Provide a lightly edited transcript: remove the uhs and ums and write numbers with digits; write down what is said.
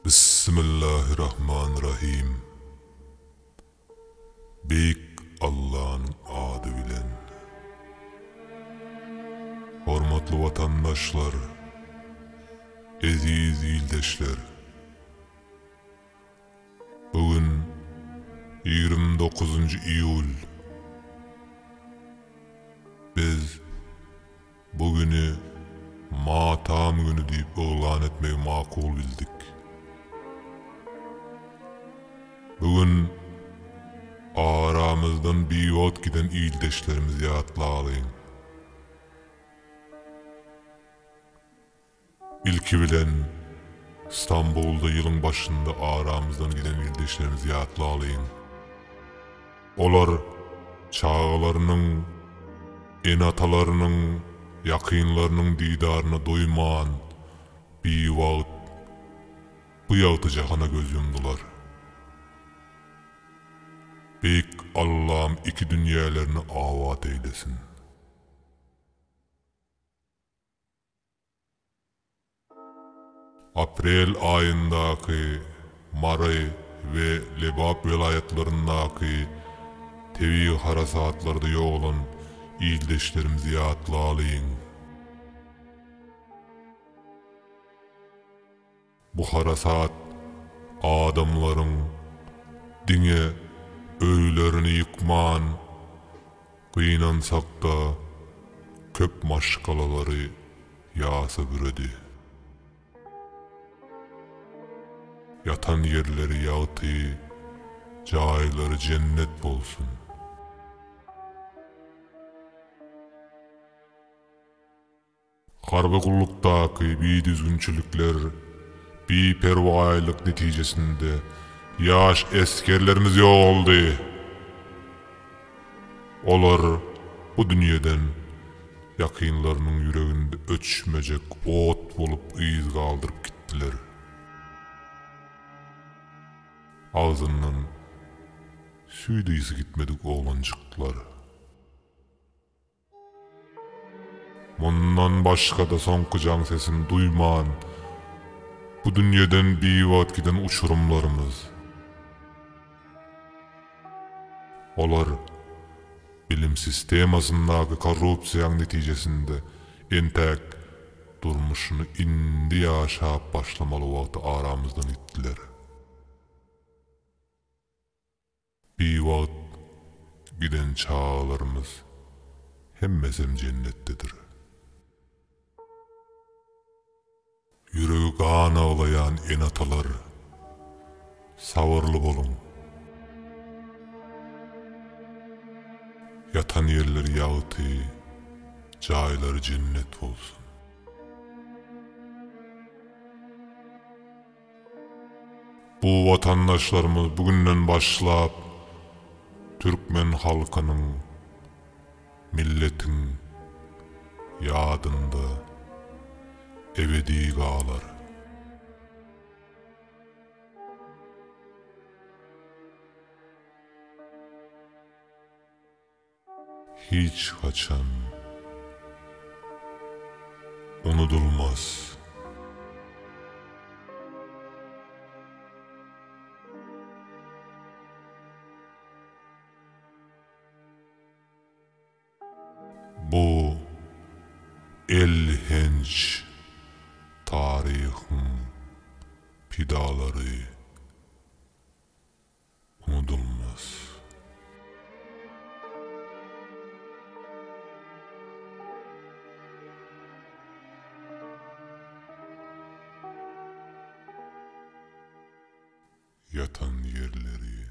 Bismillahirrahmanirrahim. Beyik Allah'ın adı bilen. Hormatly vatandaşlar, eziz ildeşler. Bugün 29. iyul. Biz bugünü matam günü deyip ilan etmeyi makul bildik. Bugün aramızdan biwat giden ildeşlerimizi yadlaýyn. İlki bilen İstanbul'da yılın başında aramızdan giden ildeşlerimizi yadlaýyn. Olar çağlarının, enatalarının, yakınlarının didarına doyman biwat bu ýagty jahana göz yumdular. Beyik Allah'ım iki dünýälerini awat eylesin. Aprel ayındaky Maray ve Lebap vilayetlerindäki tebii harasatlarda ýok olan ildeşlerimizi ýadlaýyn. Bu harasat adamlaryň diňe öýlerini ýykman, gynansak da köp maşgalalary ýasa büredi. Yatan yerleri ýagty, jaýlary cennet bolsun. Garby gullukdaky biýdüzgünçilikler, biperwaýlyk netijesinde ýaş eskerlerimiz ýok boldy. Olar bu dünýeden ýakynlarynyň ýüreginde öçmejek ot bolup yz galdyryp gitdiler. Ağzından süýdüýsi gitmedik oglanjyklar. Mundan başga da soňky jaň sesini duýman bu dünýeden biwat giden uçurumlarymız. Olar bilim sistemasyndaky korrupsiýaň netijesinde entek durmuşyny indi ýaşap başlamaly wagty aramyzdan gitdiler. Biwat giden çağlarımız hemmesem cennettedir. Ýüregi gan ağlayan enatalar, sabırlı bolun. Yatan yerleri ýagty, jaýlary cennet bolsun. Bu vatandaşlarımız bugünden başlap Türkmen halkynyň, milletiň ýadynda ebedi galar. Hiç haçan unudulmaz. Bu elhenç tarihin pidalary unudulmaz. Yatan yerleri